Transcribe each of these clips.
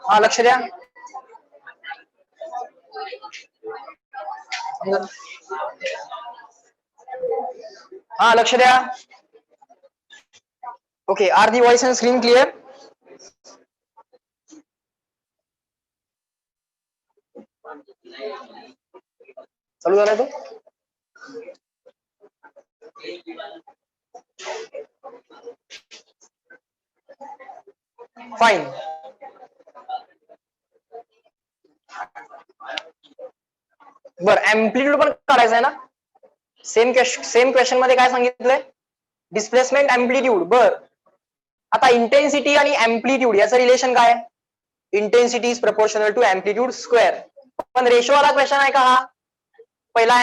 हा लक्ष द्या. हा लक्ष द्या. Okay, are the voice and screen clear? चालू झालाय तो? फाईन. बर, अँप्लिट्यूड पण काढायचं आहे ना? सेम क्वेश्चन मध्ये काय सांगितलंय? Displacement amplitude. बर, आता इंटेन्सिटी आणि अँप्लिट्यूड याचं रिलेशन काय? Intensity is proportional to amplitude square. पण रेशो वाला क्वेश्चन आहे का हा? पहिला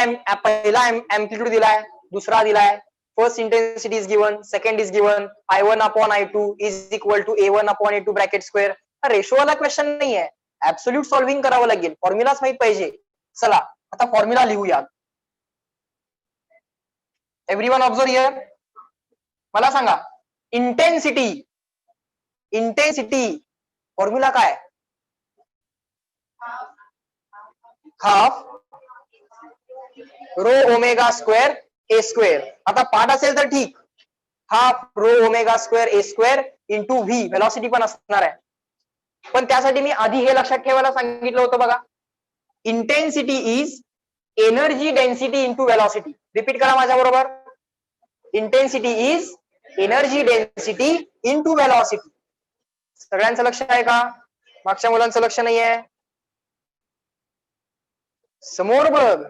अँप्लिट्यूड दिलाय, दुसरा दिलाय, first intensity is given, second is given, I1 upon I2 is equal to A1 upon A2 bracket square. हा रेशो वाला क्वेश्चन नाही आहे, ऍब्सोल्यूट सॉल्व्हिंग करावं लागेल, फॉर्म्युलाच माहित पाहिजे. चला आता फॉर्म्युला लिहूया. Everyone observe here. मला सांगा, इंटेन्सिटी फॉर्म्युला काय? हाफ रो ओमेगा स्क्वेअर ए स्क्वेअर. आता पार्ट असेल तर ठीक, हाफ रो ओमेगा स्क्वेअर ए स्क्वेअर इंटू व्ही, व्हेलॉसिटी पण असणार आहे. पण त्यासाठी मी आधी हे लक्षात ठेवायला सांगितलं होतं बघा, intensity is energy density into velocity. Repeat करा माझ्या बरोबर. Intensity is energy density into velocity. सगळ्यांचं लक्ष आहे का? मागच्या मुलांचं लक्ष नाही आहे? समोर बघ.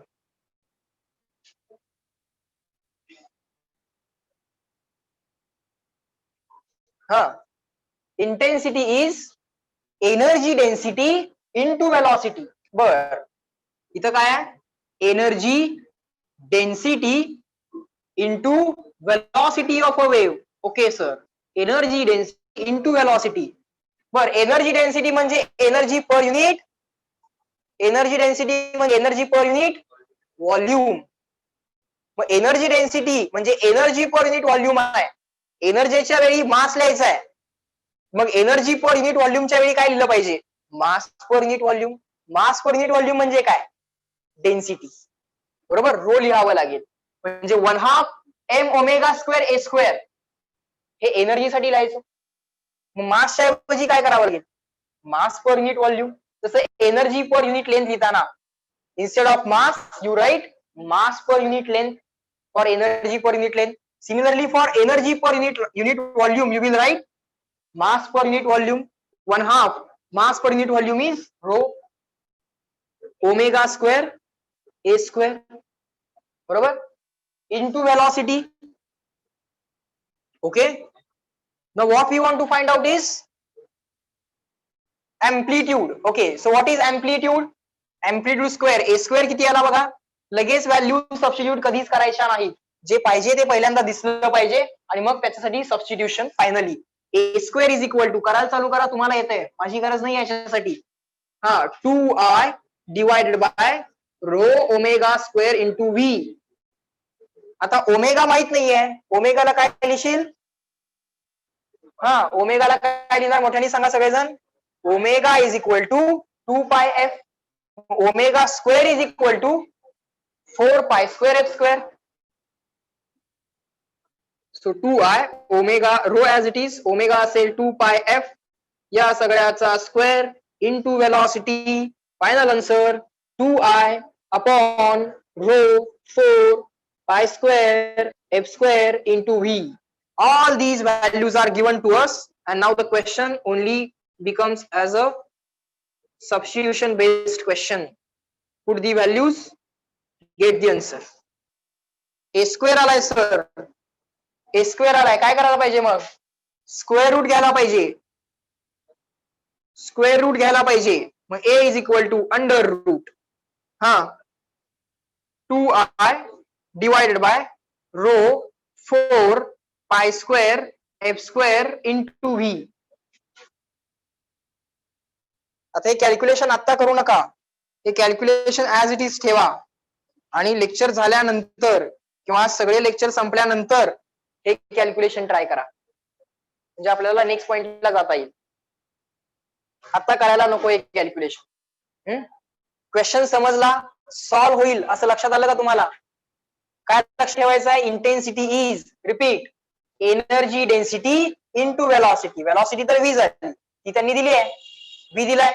हा, intensity is energy density into velocity. बर, इथं काय आहे? Energy density into velocity of a wave. Okay sir, energy density into velocity. बर, एनर्जी डेन्सिटी म्हणजे energy per unit, energy density म्हणजे एनर्जी पर युनिट व्हॉल्यूम. मग एनर्जी डेन्सिटी म्हणजे energy per unit volume आहे. एनर्जीच्या वेळी मास लिहायचा आहे, मग एनर्जी पर युनिट व्हॉल्यूमच्या वेळी काय लिहिलं पाहिजे? मास पर युनिट व्हॉल्यूम. मास पर युनिट व्हॉल्यूम म्हणजे काय? डेन्सिटी. बरोबर, रो लिहावं लागेल. म्हणजे 1/2 m ओमेगा स्क्वेअर ए स्क्वेअर हे एनर्जीसाठी लिहायचं. मग मासच्या ऐवजी काय करावं लागेल? मास पर युनिट व्हॉल्यूम. जसं एनर्जी पर युनिट लेंथ लिहिताना instead of mass you write mass per unit length or energy per unit length. Similarly for energy per unit volume you will write mass per unit volume. 1/2 mass per unit volume is rho omega square a square, बरोबर, into velocity. Okay, now what we want to find out is amplitude. Okay, so what is amplitude? Amplitude square a square किती आला बघा. लगेच value substitute कधीच करायच्या नाही, जे पाहिजे ते पहिल्यांदा दिसलं पाहिजे आणि मग त्याच्यासाठी substitution. Finally A square is equal to, करायला चालू करा, तुम्हाला येतंय, माझी गरज नाही याच्यासाठी. हा, 2i divided by row omega square into V. आता ओमेगा माहित नाहीये, ओमेगाला काय लिहिशील? हा, ओमेगाला काय लिहिणार मोठ्याने सांगा सगळेजण. Omega is equal to 2πf. Omega square is equal to 4π square f square. So 2i omega rho as it is, omega असेल 2πf या सगळ्याचा square into velocity. Final answer 2i upon rho 4π square f square into v. All these values are given to us and now the question only becomes as a substitution based question. Put the values, get the answer. a square आलाय sir, a square आलाय, काय करायला पाहिजे मग? Square route घ्यायला पाहिजे, square route घ्यायला पाहिजे. मग a is equal to under root, हा, 2i divided by rho 4π square f square into v. आता हे कॅल्क्युलेशन आता करू नका, हे कॅल्क्युलेशन ऍज इट इज ठेवा आणि लेक्चर झाल्यानंतर किंवा सगळे लेक्चर संपल्यानंतर हे कॅल्क्युलेशन ट्राय करा, म्हणजे आपल्याला नेक्स्ट पॉइंटला जाता येईल. आता करायला नको एक कॅल्क्युलेशन. क्वेश्चन समजला, सॉल्व्ह होईल असं लक्षात आलं का तुम्हाला? काय लक्ष ठेवायचं आहे? Intensity is, repeat, energy density into velocity. Velocity तर व्ही झाली, ती त्यांनी दिली आहे, व्ही दिलाय.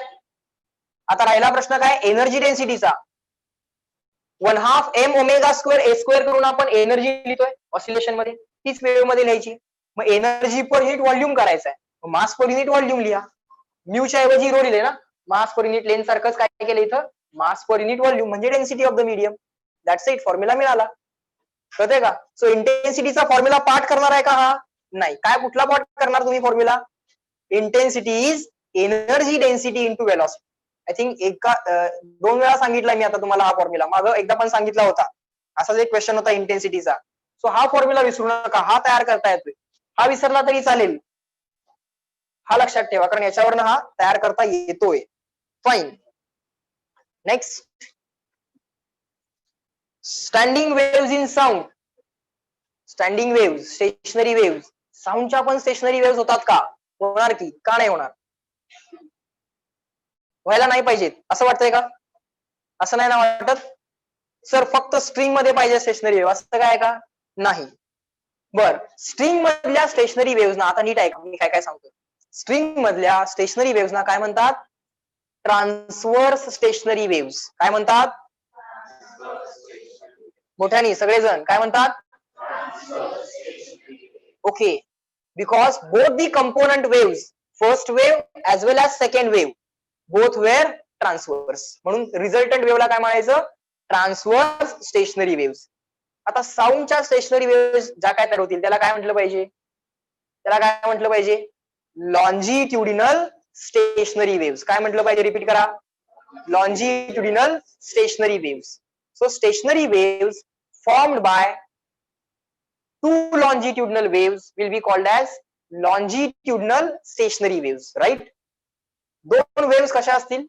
आता राहिला प्रश्न काय? एनर्जी डेन्सिटीचा. 1/2 m ω² a² करून आपण एनर्जी लिहितोय ऑसिलेशन मध्ये, तीच वेव्ह मध्ये लिहायची. मग एनर्जी पर युनिट व्हॉल्यूम करायचा आहे, मास पर युनिट व्हॉल्यूम लिहा. म्यूच्या ऐवजी रो लिहिले ना, मास पर युनिट लेंथ सारखंच काय केलं इथं, मास पर युनिट व्हॉल्यूम म्हणजे density of the medium. That's it, formula मिळाला. कळतंय का? सो इंटेन्सिटीचा फॉर्म्युला पाठ करणार आहे का हा? नाही. काय कुठला पाठ करणार तुम्ही formula? Intensity is energy density into velocity. I think एका 2 वेळा सांगितला मी आता तुम्हाला हा फॉर्म्युला, मागं एकदा पण सांगितला होता. असाच एक क्वेश्चन होता इंटेन्सिटीचा. सो हा फॉर्म्युला विसरू नका, हा तयार करता येतोय. हा विसरला तरी चालेल, हा लक्षात ठेवा, कारण याच्यावरनं हा तयार करता येतोय. Fine. Next, standing waves in sound. Standing wave, stationary wave. साऊंडच्या पण स्टेशनरी वेव्ह होतात का? होणार की, का नाही होणार? व्हायला नाही पाहिजेत असं वाटतंय का? असं नाही ना वाटत? सर फक्त स्ट्रिंग मध्ये पाहिजे स्टेशनरी वेव्ह, असं काय का? नाही. बर, स्ट्रिंग मधल्या स्टेशनरी वेव्ह ना, आता नीट ऐका मी काय काय सांगतो. स्ट्रिंग मधल्या स्टेशनरी वेव्ह ना काय म्हणतात? Transverse stationary wave. काय म्हणतात? मोठ्यानी सगळेजण काय म्हणतात? Okay, because both the component waves, first wave as well as second wave, both were transverse, म्हणून रिझल्टंट वेव्हला काय म्हणायचं? Transverse stationary wave. आता साऊंडच्या स्टेशनरी वेव्ह ज्या काय तयार होतील त्याला काय म्हटलं पाहिजे? त्याला काय म्हटलं पाहिजे? Longitudinal stationery wave. काय म्हटलं पाहिजे? रिपीट करा. Longitudinal stationery wave. So stationery wave formed by two longitudinal waves will be called as longitudinal stationary waves, right? दोन waves कशा असतील?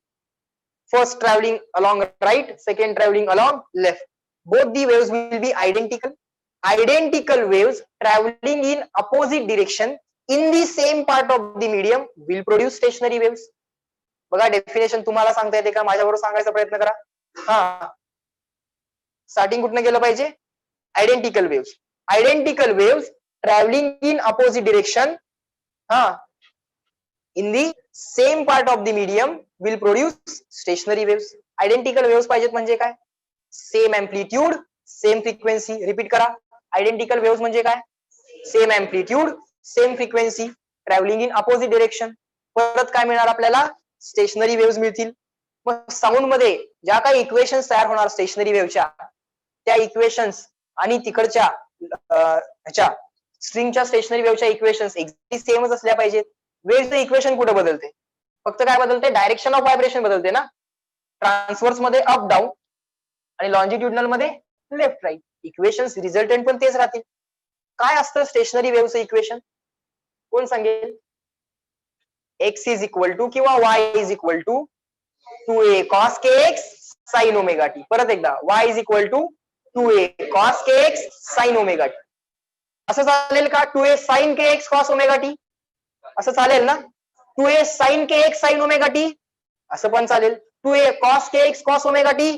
First traveling along right, second traveling along left. Both the waves will be identical. Identical waves traveling in opposite direction in the same part of the medium will produce stationary waves. बघा definition तुम्हाला सांगता येते का? माझ्याबरोबर सांगायचा प्रयत्न करा. हा, स्टार्टिंग कुठनं गेलं पाहिजे? Identical waves. Identical waves travelling in opposite direction in the same part of the medium will produce stationery waves. Identical waves पाहिजेत म्हणजे काय? Same amplitude, same frequency. Repeat करा. आयडेंटिकल वेव्स म्हणजे काय? Same amplitude, same frequency, travelling in opposite direction. परत काय मिळणार आपल्याला? स्टेशनरी वेव्स मिळतील. मग साऊंड मध्ये ज्या काही इक्वेशन्स तयार होणार स्टेशनरी वेव्हच्या, त्या इक्वेशन्स आणि तिकडच्या ह्याच्या स्ट्रिंगच्या स्टेशनरी वेव्हच्या इक्वेशन्स एक्झॅक्टली सेमच असल्या पाहिजेत. वेव्हचं इक्वेशन कुठे बदलते? फक्त काय बदलते? डायरेक्शन ऑफ व्हायब्रेशन बदलते ना. ट्रान्सवर्स मध्ये अप डाऊन आणि लॉन्जिट्युडिनल मध्ये लेफ्ट राईट. इक्वेशन्स रिझल्टंट पण तेच राहतील. काय असतं स्टेशनरी वेव्हचं इक्वेशन? कोण सांगेल? एक्स इज इक्वल टू किंवा Y is equal to 2a cos kx sin omega T. परत एकदा, y is equal to 2a cos kx sin omega T. असं चालेल का? 2a sin kx cos omega T असं चालेल ना? 2a sin kx sin omega T असं पण चालेल. 2a cos kx cos omega T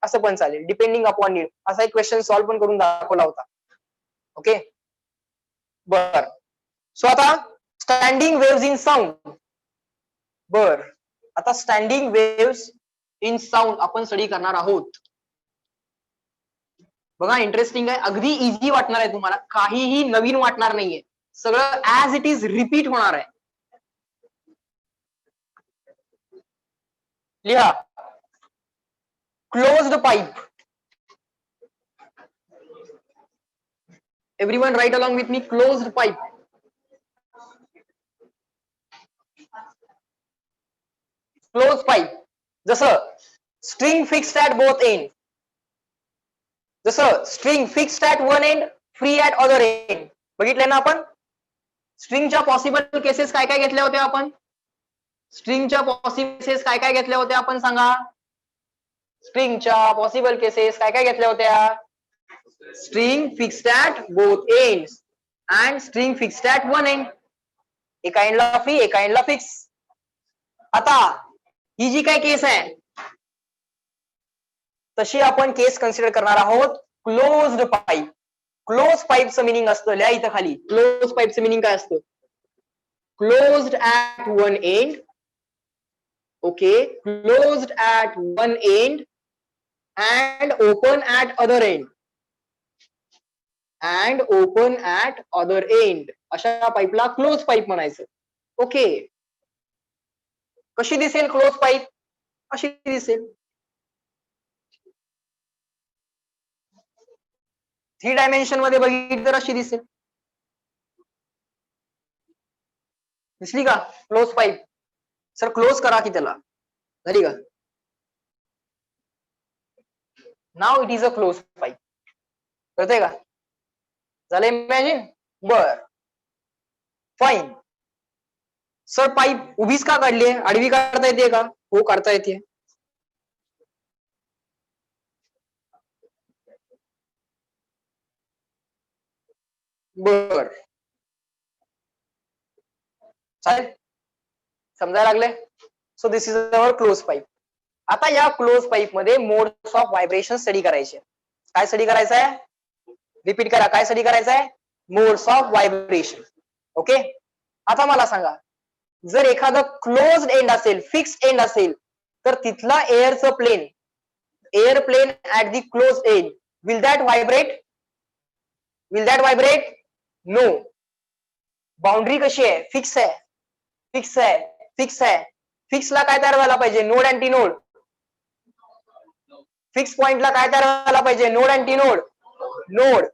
असं पण चालेल, डिपेंडिंग अपॉन नीड. असा एक क्वेश्चन सॉल्व्ह पण करून दाखवला होता. ओके, बर. सो आता स्टँडिंग वेव्हज इन साऊंड. बर, आता स्टँडिंग वेव्हज इन साऊंड आपण स्टडी करणार आहोत. बघा इंटरेस्टिंग आहे, अगदी इझी वाटणार आहे तुम्हाला, काहीही नवीन वाटणार नाहीये, सगळं ऍज इट इज रिपीट होणार आहे. लिहा, closed pipe. Everyone write along with me, closed pipe. Close pipe. जसं string fixed at both end, जसं string fixed at one end, free at other end. बघितलंय ना आपण? स्ट्रिंगच्या पॉसिबल केसेस काय काय घेतल्या होत्या आपण? स्ट्रिंगच्या पॉसिबल केसेस काय काय घेतल्या होत्या आपण सांगा? स्ट्रिंगच्या पॉसिबल केसेस काय काय घेतल्या होत्या? String fixed at both ends and string fixed at one end. एका एंडला फ्री, एका एंडला फिक्स. आता ही जी काय केस आहे तशी आपण केस कन्सिडर करणार आहोत क्लोज्ड पाईप. क्लोज पाईपचं मिनिंग असतं, लिहा इथं खाली, क्लोज पाईपचं मिनिंग काय असतं? Closed at one end, okay, closed at one end and open at other end, and open at other end, अशा पाईपला क्लोज पाईप म्हणायचं. ओके, कशी दिसेल क्लोज पाईप? अशी दिसेल. 3 डायमेन्शन मध्ये बघितली तर अशी दिसेल. दिसली का क्लोज पाईप? सर क्लोज करा की त्याला, झाली का? Now it is a close pipe. कळतंय का? झालं इमॅजिन? बर, फाईन. सर पाईप उभीच का काढली आहे? आडवी काढता येते का? हो, काढता येते. बर, चालेल, समजायला लागले? So this is our close pipe. आता या क्लोज पाईप मध्ये मोड्स ऑफ व्हायब्रेशन स्टडी करायचे. काय स्टडी करायचं आहे? रिपीट करा, काय स्टडी करायचं आहे? Modes of vibration. ओके, आता मला सांगा, जर एखादं क्लोज्ड एंड असेल, फिक्स एंड असेल, तर तिथला एअरचं plane, air plane at the close end, will that vibrate? Will that vibrate? No. Boundary कशी आहे? फिक्स आहे, फिक्स आहे, फिक्स आहे. फिक्सला काय तयार व्हायला पाहिजे? Node anti node. फिक्स पॉइंटला काय तयार व्हायला पाहिजे? Node anti node. Node.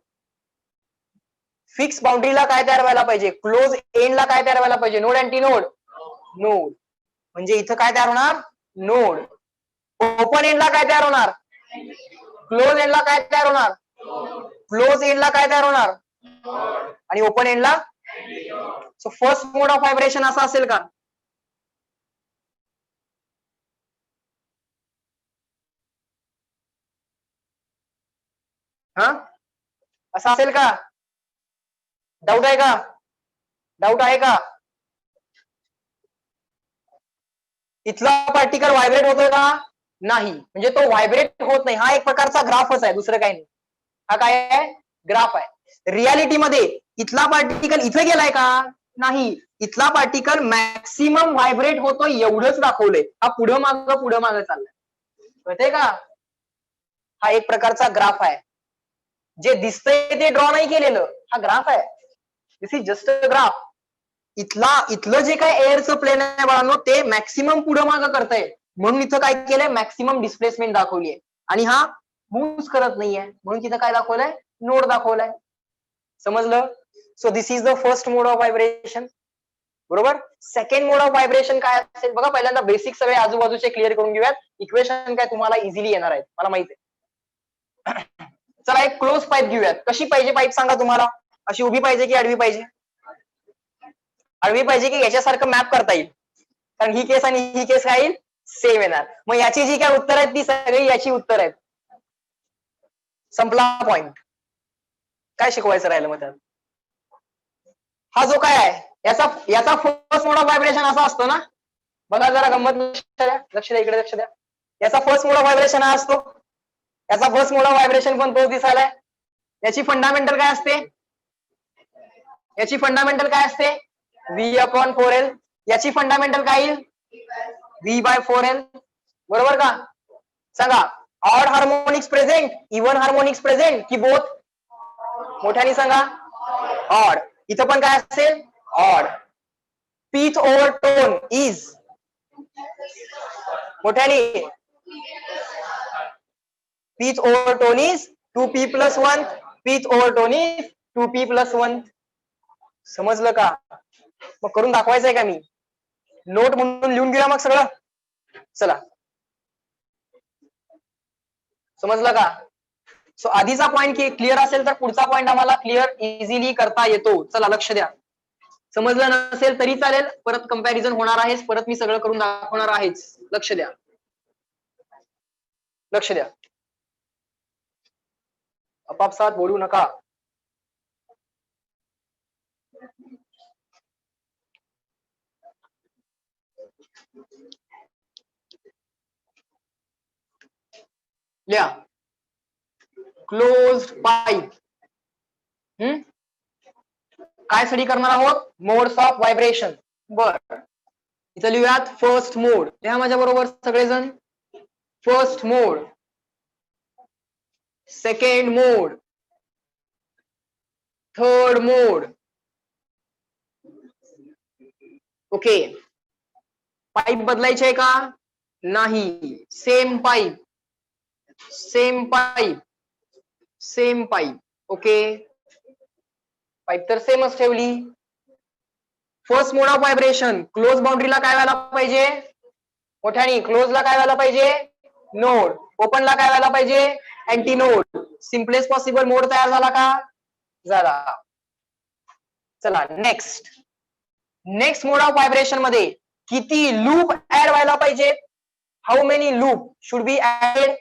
Fix बाउंड्रीला काय तयार व्हायला पाहिजे? क्लोज एंडला काय तयार व्हायला पाहिजे? Node anti node. नोड. म्हणजे इथं काय तयार होणार? नोड. ओपन एंडला काय तयार होणार? क्लोज एंडला काय तयार होणार? क्लोज एंडला काय तयार होणार? आणि ओपन एंडला? So first mode of vibration असा असेल का? हा, असा असेल का? डाऊट आहे का? डाऊट आहे का? इथला पार्टिकल व्हायब्रेट होतोय का? नाही, म्हणजे तो व्हायब्रेट होत नाही. हा एक प्रकारचा ग्राफच आहे, दुसरं काही नाही. हा काय आहे? ग्राफ आहे. रियालिटीमध्ये इथला पार्टिकल इथे गेलाय का? नाही, इथला पार्टिकल मॅक्सिमम व्हायब्रेट होतोय एवढंच दाखवलंय. हा पुढं मागं चाललाय. कळतंय का? हा एक प्रकारचा ग्राफ आहे. जे दिसतंय ते ड्रॉ नाही केलेलं, हा ग्राफ आहे. दिस इज जस्ट अ ग्राफ. इथलं जे काय एअरचं प्लेन आहे बाळांनो, ते मॅक्सिमम पुढं मागं करतंय, म्हणून इथं काय केलंय? मॅक्सिमम डिस्प्लेसमेंट दाखवली आहे. आणि हा मूव्ह करत नाहीये, म्हणून तिथं काय दाखवलंय? नोड दाखवलाय. समजलं? So this is the first mode of vibration. बरोबर. सेकंड मोड ऑफ व्हायब्रेशन काय असेल बघा. पहिल्यांदा बेसिक सगळे आजूबाजूचे क्लिअर करून घेऊयात. इक्वेशन काय तुम्हाला इझिली येणार आहेत, मला माहिती आहे. चला एक क्लोज पाईप घेऊयात. कशी पाहिजे पाईप सांगा तुम्हाला? अशी उभी पाहिजे की आडवी पाहिजे? आडवी पाहिजे की याच्यासारखं मॅप करता येईल? कारण ही केस आणि ही केस काय येईल? सेम येणार. मग याची जी काय उत्तर आहेत ती सगळी याची उत्तर आहेत. संपला पॉइंट. काय शिकवायचं राहिलं मग त्यात? हा जो काय आहे याचा फर्स्ट मोड ऑफ व्हायब्रेशन असा असतो ना? बघा जरा गंमत, लक्ष द्या, इकडे लक्ष द्या. याचा फर्स्ट मोड ऑफ व्हायब्रेशन हा असतो. याचा फर्स्ट मोड ऑफ व्हायब्रेशन पण तोच दिसायलाय. याची फंडामेंटल काय असते? याची फंडामेंटल काय असते? V/4L. याची फंडामेंटल काय येईल? V/4L. बरोबर का? सांगा, odd harmonics present, even harmonics present की बोथ? मोठ्याने सांगा. ऑड. इथं पण काय असेल? Odd. Pth overtone is? मोठ्याने. Pth overtone is 2p+1. Pth overtone is 2p+1. समजलं का? मग करून दाखवायचंय का मी? नोट म्हणून लिहून घेऊया मग सगळं. चला, समजलं का? सो आधीचा पॉइंट क्लिअर असेल तर पुढचा पॉइंट आम्हाला क्लिअर इझिली करता येतो. चला लक्ष द्या. समजलं नसेल तरी चालेल, परत कंपॅरिझन होणार आहेच, परत मी सगळं करून दाखवणार आहेच. लक्ष द्या, लक्ष द्या. आपापसात बोलू नका. लिहा क्लोज्ड पाईप. काय स्टडी करणार आहोत? Modes of vibration. बर, इथं लिहूयात फर्स्ट मोड. लिहा माझ्या बरोबर सगळेजण. First mode, second mode, third mode. Okay, pipe बदलायचे आहे का? नाही. Same pipe, same pipe, same pipe. Okay, pipe तर सेमच ठेवली. First mode of vibration, close बाउंड्रीला काय व्हायला पाहिजे? मोठ्याने. क्लोजला काय व्हायला पाहिजे? नोड. ओपनला काय व्हायला पाहिजे? Antinode. Simplest possible mode तयार झाला का? झाला. चला next. Next mode of vibration मध्ये किती लूप ऍड व्हायला पाहिजे? How many loop should be added?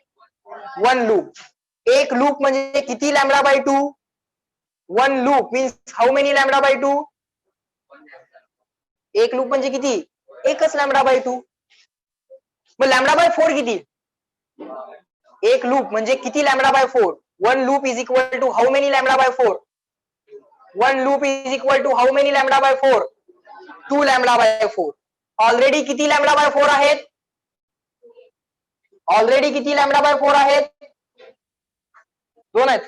1 loop. एक लूप म्हणजे किती lambda by 2? 1 loop means how many lambda by 2? एक लूप म्हणजे किती? एकच लॅम्बडा बाय 2. मग लॅम्बडा बाय 4 किती? एक लूप म्हणजे किती lambda by 4? 1 loop is equal to how many lambda by 4? 1 loop is equal to how many lambda by 4? 2 lambda by 4. Already किती लॅम्बडा बाय 4 आहेत? ऑलरेडी किती लॅम्बडा बाय 4 आहेत? 2 आहेत.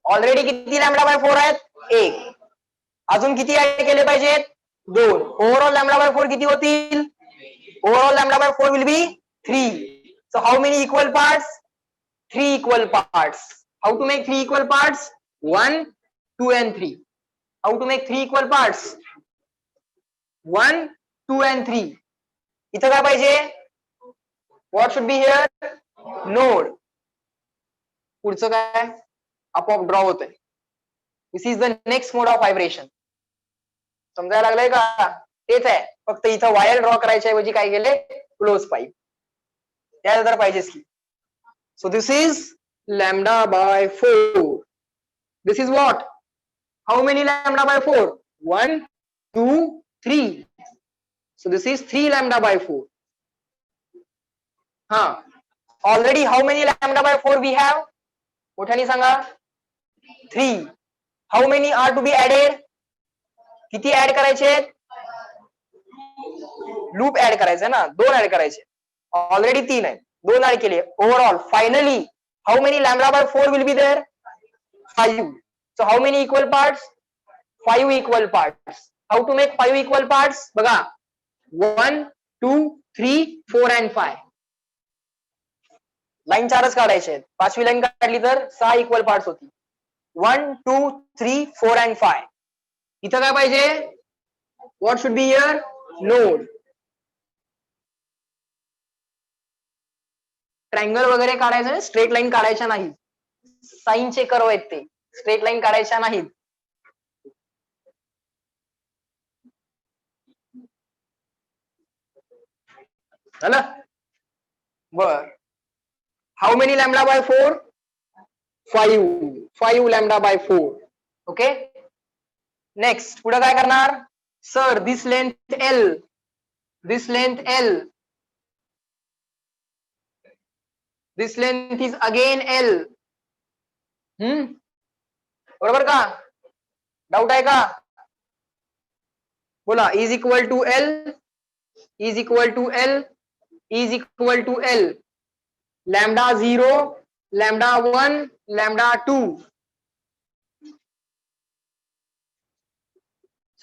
ऑलरेडी किती लॅम्बडा बाय 4 आहेत? 1. अजून किती ऍड केले पाहिजेत? 2. ओव्हरऑल लॅम्बडा बाय 4 किती होतील? Overall lambda by 4 will be 3. So how many equal parts? 3 equal parts. How to make 3 equal parts? 1, 2 and 3. How to make 3 equal parts? 1, 2 and 3. इथं काय पाहिजे? What should be here? Node. पुढचं काय? आपोआप draw होतंय. This is the next mode of vibration. समजायला लागलंय का? तेच आहे, फक्त इथं वायर ड्रॉ करायच्या ऐवजी काय केले? Close pipe. त्याला तर पाहिजेच की. So this is lambda by 4. This is what? How many lambda by 4? 1, 2, 3. So this is 3 lambda by 4. हा, already how many lambda by 4 we have? मोठ्याने सांगा. 3. How many are to be added? किती add करायचे? Loop add करायचे ना, 2 add करायचे. Already 3 आहे, 2 add केले. Overall finally how many lambda by 4 will be there? 5. So how many equal parts? 5 equal parts. How to make 5 equal parts? बघा, 1, 2, 3, 4 and 5. Line 4च काढायचे आहेत. 5वी लाईन काढली तर 6 इक्वल पार्ट्स होती. 1, 2, 3, 4 and 5. इथं काय पाहिजे? What should be here? Node. Triangle वगैरे काढायचं नाही, स्ट्रेट लाईन काढायच्या नाही. साईनचे कर्व आहेत ते, स्ट्रेट लाईन काढायच्या नाहीत. झालं? बर. How many lambda by 4? 5 lambda by 4. Okay, next पुढे काय करणार? Sir this length L, this length L, this length is again L. बरोबर का? डाऊट आहे का? बोला. Is equal to L, is equal to L, is equal to L. Lambda 0, lambda 1, lambda 2.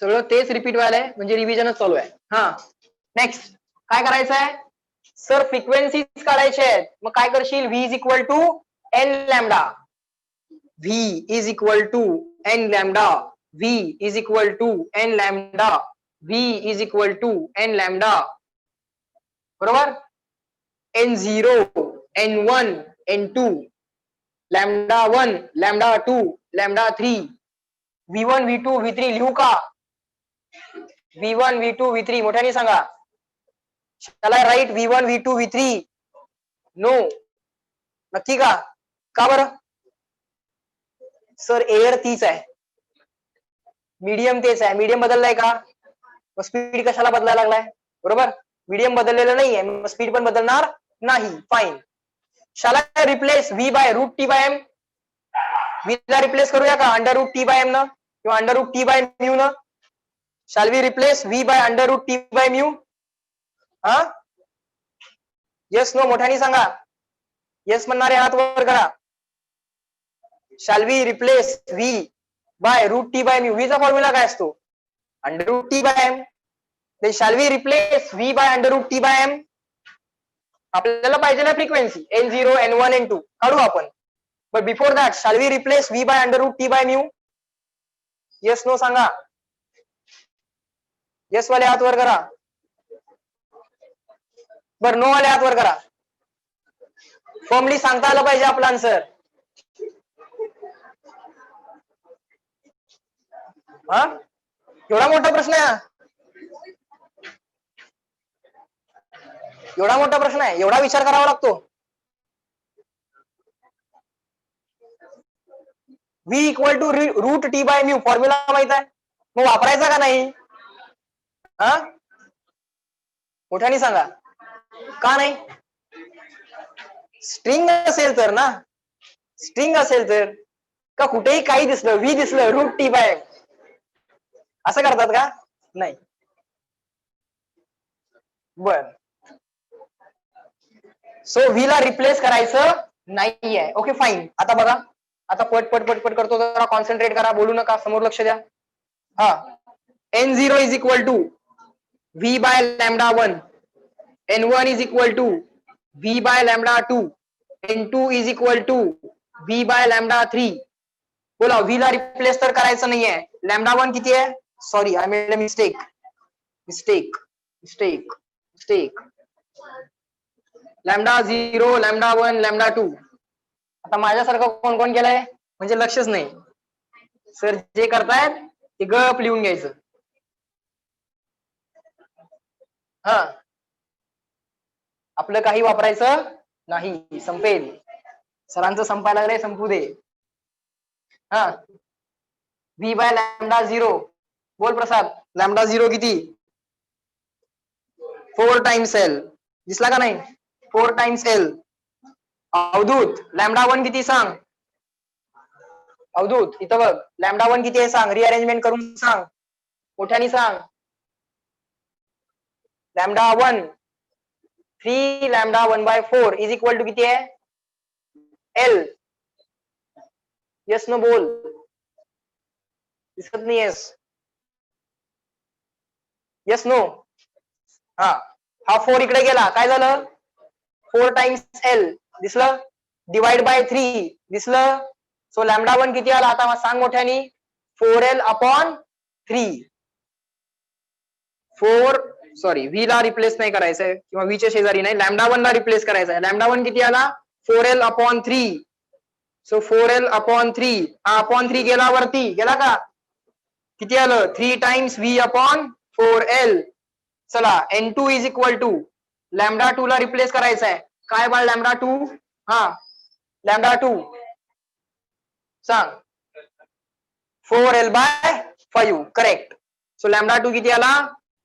सगळं तेच रिपीट व्हायलंय, म्हणजे रिव्हिजनच चालू आहे. हा, नेक्स्ट काय करायचं आहे? सर फ्रिक्वेन्सीज काढायचे आहेत. मग काय करशील? V is equal to N lambda. V is equal to N lambda. V is equal to N lambda. V is equal to N lambda. बरोबर? N0, N1, N2, lambda 1, lambda 2, lambda 3. V1, V2, V3 लिहू का? V1, V2, V3 मोठ्याने सांगा. Shall I write V1, V2, V3? No. नक्की का? का बरं? Sir air तीच आहे, मीडियम तेच आहे. मीडियम बदललाय का? स्पीड कशाला बदलायला लागलाय? बरोबर? मीडियम बदललेलं नाहीये, स्पीड पण बदलणार नाही. Fine. Shall I replace V by root T by M? V ला रिप्लेस करूया का under root T by M न किंवा under root T by mu न? Shall we replace V by under root T by mu? हा, yes no मोठ्याने सांगा. Yes म्हणणारे हात वर करा. Shall we replace V by root T by mu? V चा फॉर्म्युला काय असतो? Under root T by M. Then शाल we replace V by under root T by M? आपल्याला पाहिजे ना फ्रिक्वेन्सी N0, N1, N2 काढू आपण. But before that shall we replace V by under root T by mu? Yes no सांगा. Yes वाले हात वर करा. बर नो वाले हात वर करा. फॉर्मली सांगता आलं पाहिजे आपला आन्सर. हा, एवढा मोठा प्रश्न आहे. एवढा मोठा प्रश्न आहे, एवढा विचार करावा लागतो. V equal to root T by mu formula माहित आहे, मग वापरायचा का नाही? हा, मोठ्याने सांगा. का नाही? स्ट्रिंग असेल तर ना, स्ट्रिंग असेल तर. का कुठेही काही दिसलं, व्ही दिसलं, रूट टी बाय असं करतात का? नाही. बर, सो व्ही ला रिप्लेस करायचं नाहीये. Okay fine. आता बघा, आता पट पट पट पट करतो, जरा कॉन्सन्ट्रेट करा, बोलू नका, समोर लक्ष द्या. हा, N0 is equal to V by lambda 1, N1 is equal to V by lambda 2, N2 is equal to V by lambda 3. बोला, व्ही ला रिप्लेस तर करायचं नाहीये. लॅमडा 1 किती आहे? Sorry, I made a mistake. Mistake mistake mistake. Lambda 0, lambda 1, lambda 2. आता माझ्यासारखं कोण कोण केलंय म्हणजे लक्षच नाही. सर जे करतायत ते गप लिहून घ्यायचं. हा, आपलं काही वापरायचं नाही. संपेल. सरांचं संपायला लागलंय, संपू दे. हा, व्ही बाय लॅमडा 0. बोल प्रसाद, लॅमडा 0 किती? 4 टाइम्स एल. दिसला का नाही? 4 टाइम्स एल. अवधूत, लॅमडा 1 किती सांग? अवधूत इथं बघ, लॅमडा 1 किती आहे सांग, रिअरेंजमेंट करून सांग, मोठ्याने सांग. Lambda 1 3 lambda 1/4 is equal to किती आहे? एल. यस नो बोल. दिसत नाही येस. Yes no. हा, हा 4 इकडे गेला, काय झालं? 4 टाइम्स एल दिसलं, डिवाइड बाय 3 दिसलं. सो लॅमडा 1 किती आला आता सांग मोठ्यानी? 4L upon 3. 4 सॉरी, व्ही ला रिप्लेस नाही करायचंय किंवा व्ही च्या शेजारी नाही, लॅमडा 1 ला रिप्लेस करायचंय. लॅमडा 1 किती आला? 4L upon 3. So 4L upon 3. हा अपॉन 3 गेला वरती, गेला का? किती आलं? 3 टाइम्स व्ही अपॉन 4L. चला, N2 is equal to lambda 2 ला रिप्लेस करायचंय. काय बाळ लॅमडा 2? हा, लॅमडा 2 सांग. 4L/5. करेक्ट. सो लॅमडा 2 किती आला?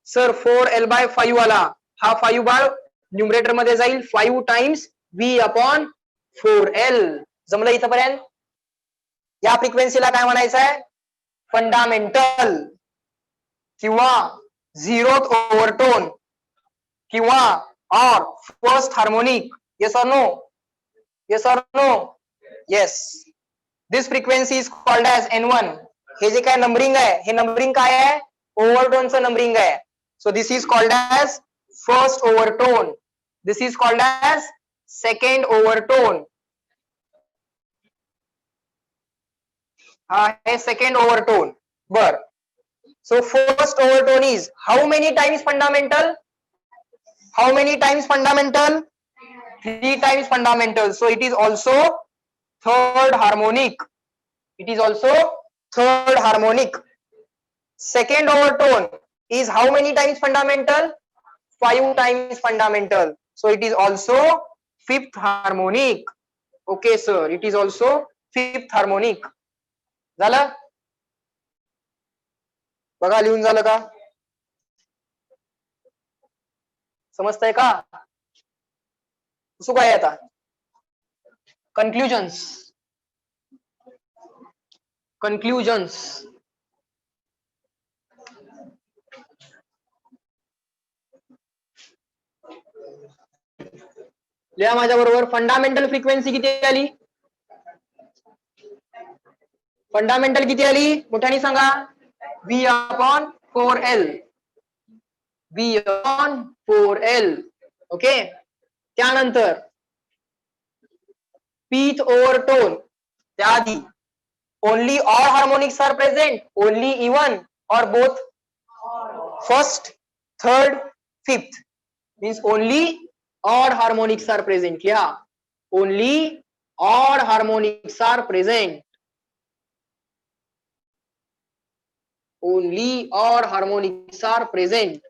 सर 4L/5 आला. हा 5 बाळ न्यूमरेटर मध्ये जाईल, 5 टाइम्स व्ही अपॉन 4L. जमलं इथपर्यंत? या फ्रिक्वेन्सीला काय म्हणायचंय? फंडामेंटल किंवा झिरोथ ओव्हरटोन किंवा or first harmonic. Yes or no? Yes or no? Yes. This frequency is called as N1. हे जे काय नंबरिंग आहे, हे नंबरिंग काय आहे? ओव्हरटोनचं नंबरिंग आहे. So this is called as first overtone. This is called as second overtone. हा आहे सेकंड ओव्हरटोन. बर, so first overtone is how many times fundamental? How many times fundamental? 3 times fundamental. So it is also third harmonic. It is also third harmonic. Second overtone is how many times fundamental? 5 times fundamental. So it is also fifth harmonic. Okay sir, it is also fifth harmonic. झालं? बघा लिहून झालं का? समजतंय का? कसं काय आता कन्क्लुजन्स लिहा माझ्या बरोबर. फंडामेंटल फ्रिक्वेन्सी किती आली? फंडामेंटल किती आली मोठ्याने सांगा? V/4L. V/4L. ओके. त्यानंतर पीच ओव्हर टोन. त्याआधी only all harmonics are present, only even or both? First, third, fifth means only odd harmonics are present. Yeah, only odd harmonics are present. Only odd harmonics are present.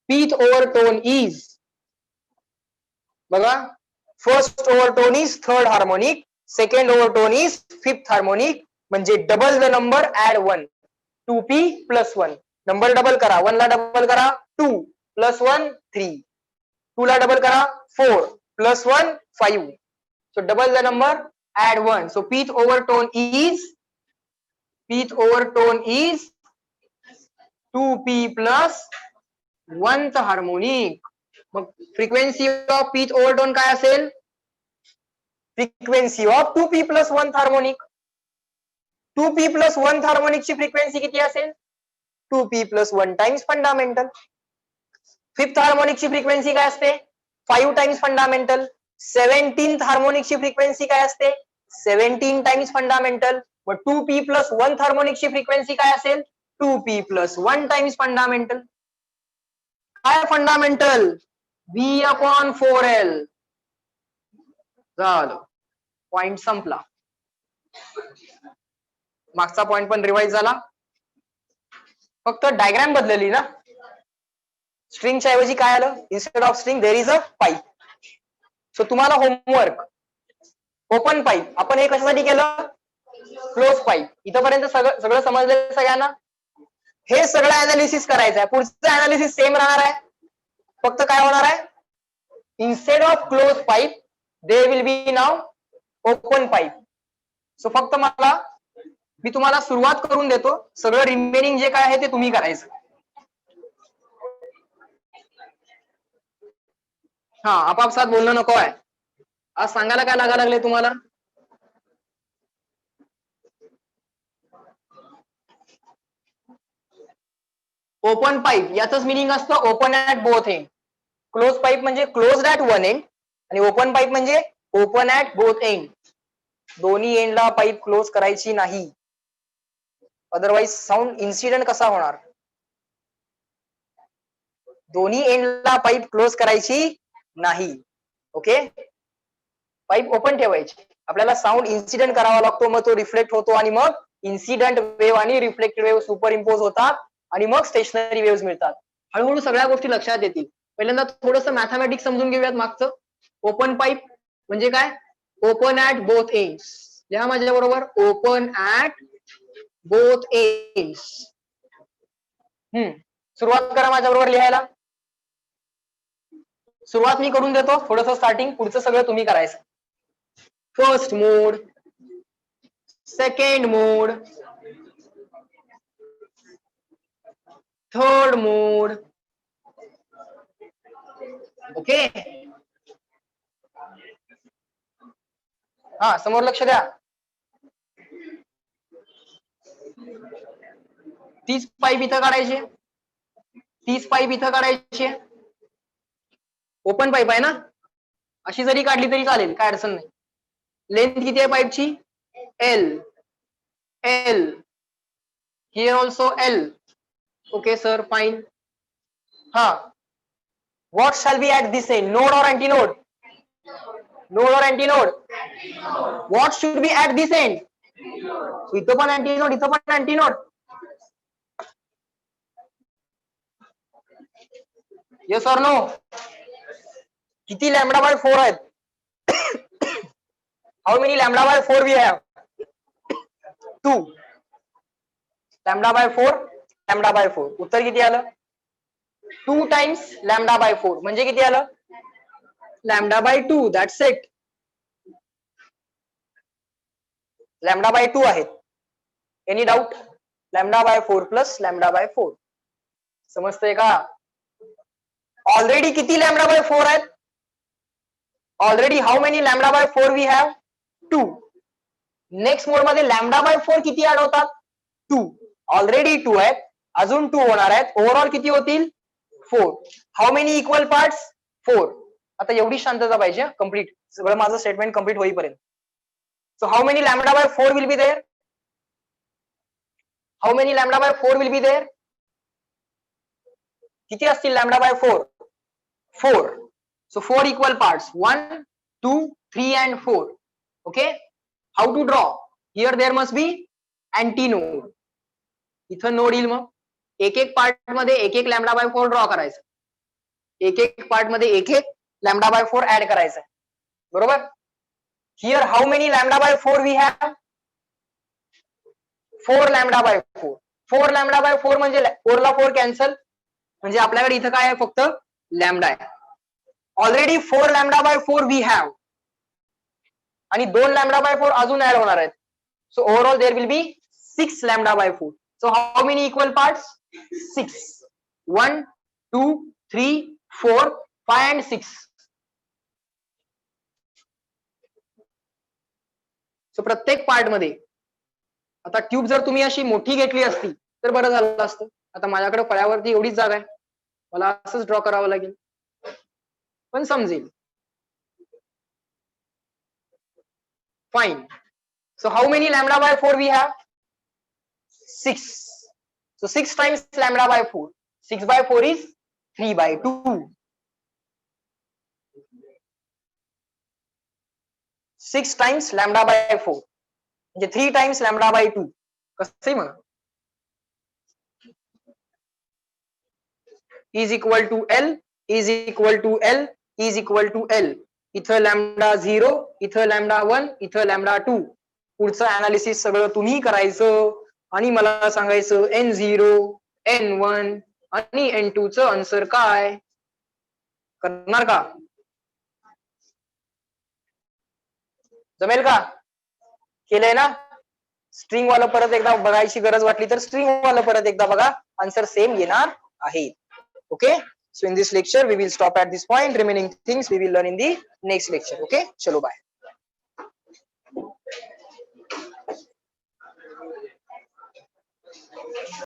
Pitch overtone is बघा, first overtone is third harmonic, second overtone is fifth harmonic. म्हणजे double the number add 1. 2p + 1. Number double करा. 1 ला double करा 2 + 1 3. 2 ला double करा 4 + 1 5. So double the number, add 1. So pitch overtone is 2p + 1th harmonic. मग frequency of pitch overtone काय असेल? Frequency of 2p + 1th harmonic. 2p + 1th हार्मोनिकची frequency किती असेल? 2p + 1 times fundamental. फिफ्थ हार्मोनिकची फ्रिक्वेन्सी काय असते? 5 टाइम्स फंडामेंटल. 17th हार्मोनिकची फ्रिक्वेन्सी काय असते? 17 टाइम्स फंडामेंटल. मग 2p + 1th हार्मोनिकची फ्रिक्वेन्सी काय असेल? 2p + 1 times fundamental. काय फंडामेंटल? V/4L. झालं, पॉइंट संपला. मागचा पॉइंट पण रिवाइज झाला. फक्त डायग्राम बदलली ना. स्ट्रिंगच्या ऐवजी काय आलं? Instead of string there is a pipe. So तुम्हाला होमवर्क, ओपन पाईप आपण हे कशासाठी केलं? Close pipe. इथपर्यंत सगळं समजलं सगळ्यांना? हे सगळं अनालिसिस करायचं आहे. पुढचं अनालिसिस सेम राहणार आहे. फक्त काय होणार आहे? Instead of close pipe there will be now open pipe. So फक्त मी तुम्हाला सुरुवात करून देतो. सगळं रिमेनिंग जे काय आहे ते तुम्ही करायचं. आपापसात बोलणं नको आहे. आज सांगायला काय लागले तुम्हाला? ओपन पाईप याचंच मिनिंग असतं open at both end. Close pipe म्हणजे क्लोज्ड ऍट वन एंड आणि ओपन पाईप म्हणजे ओपन ऍट बोथ एंड. दोन्ही एंडला पाईप क्लोज करायची नाही. अदरवाइज साऊंड इन्सिडेंट कसा होणार? दोन्ही एंडला पाईप क्लोज करायची नाही. ओके, पाईप ओपन ठेवायची. आपल्याला साऊंड इन्सिडेंट करावा लागतो, मग तो रिफ्लेक्ट होतो आणि मग इन्सिडेंट वेव्ह आणि रिफ्लेक्टेड वेव्ह सुपर इम्पोज होतात आणि मग स्टेशनरी वेव्ह मिळतात. हळूहळू सगळ्या गोष्टी लक्षात येतील. पहिल्यांदा थोडंसं मॅथमॅटिक्स समजून घेऊयात मागचं. ओपन पाईप म्हणजे काय? Open at both ends. या माझ्या बरोबर, ओपन ऍट बोथ एंड्स. सुरुवात करा माझ्या बरोबर लिहायला. सुरुवात मी करून देतो थोडंसं स्टार्टिंग, पुढचं सगळं तुम्ही करायचं. First mode, second mode, third mode. Okay, समोर लक्ष द्या. 30 पाईप इथं काढायचे, 30 पाईप इथं काढायचे. ओपन पाईप आहे ना, अशी जरी काढली तरी चालेल, काय अडचण नाही. लेंथ किती आहे पाईपची? L. L. Here also L. Okay sir, fine. What shall be at this end? Node or antinode? Node or antinode? What should be at this end? इथं पण antinode, इथं पण antinode. Yes or no? किती λ/4 आहेत? How many λ/4 we have? 2. λ/4 lambda by 4. उत्तर किती आलं? 2 times lambda by 4 म्हणजे किती आलं? Lambda by 2. That's it. Lambda by 2 आहेत. Any doubt? Lambda by 4 plus lambda by 4. समजतंय का? ऑलरेडी किती लॅमडा बाय 4 आहेत? Already how many lambda by 4 we have? 2. Next mode मध्ये लॅमडा बाय 4 किती ऍड होतात? 2. ऑलरेडी 2 आहेत, अजून 2 होणार आहेत. ओव्हरऑल किती होतील? 4. How many equal parts? 4. आता एवढी शांतता पाहिजे कंप्लीट, सगळं माझं स्टेटमेंट कंप्लीट होईपर्यंत. So how many lambda by 4 will be there? How many lambda by 4 will be there? किती असतील lambda by 4? 4. So 4 equal parts, 1, 2, 3 and 4. Okay, how to draw? Here there must be antinode. इथं node येईल, मग एक एक part मध्ये एक एक लॅमडा बाय 4 ड्रॉ करायचं, एक एक पार्ट मध्ये एक एक लॅमडा बाय 4 ऍड करायचं, बरोबर? Here how many lambda by 4 we have? 4 lambda by 4. 4 lambda by 4 म्हणजे 4 ला 4 कॅन्सल, म्हणजे आपल्याकडे इथं काय आहे? फक्त लॅमडा आहे. Already 4 lambda by 4 we have, आणि 2 लॅमडा बाय 4 अजून ऍड होणार आहेत. So overall there will be 6 lambda by 4. So how many equal parts? 6. 1, 2, 3, 4, 5 and 6. So प्रत्येक पार्ट मध्ये, आता ट्यूब जर तुम्ही अशी मोठी घेतली असती तर बरं झालं असतं. आता माझ्याकडे फळ्यावरती एवढीच जागा आहे, मला असंच ड्रॉ करावं लागेल, पण समजेल. Fine. So how many lambda by 4 we have? 6. So 6 times lambda by 4. 6 by 4 is 3 by 2. 6 times lambda by 4 म्हणजे 3 times lambda by 2. कसंही म्हणा. is equal to L, is equal to L, is equal to L. इथं lambda 0, इथं lambda 1, इथं lambda 2. पुढचं analysis सगळं तुम्ही करायचं आणि मला सांगायचं N0, N1 आणि N2 चं आन्सर काय. करणार का? जमेल का? केलंय ना? स्ट्रिंग वाला परत एकदा बघायची गरज वाटली तर स्ट्रिंग वाला परत एकदा बघा, आन्सर सेम येणार आहे. Okay, so in this lecture we will stop at this point. Remaining things we will learn in the next lecture. Okay, chalo bye.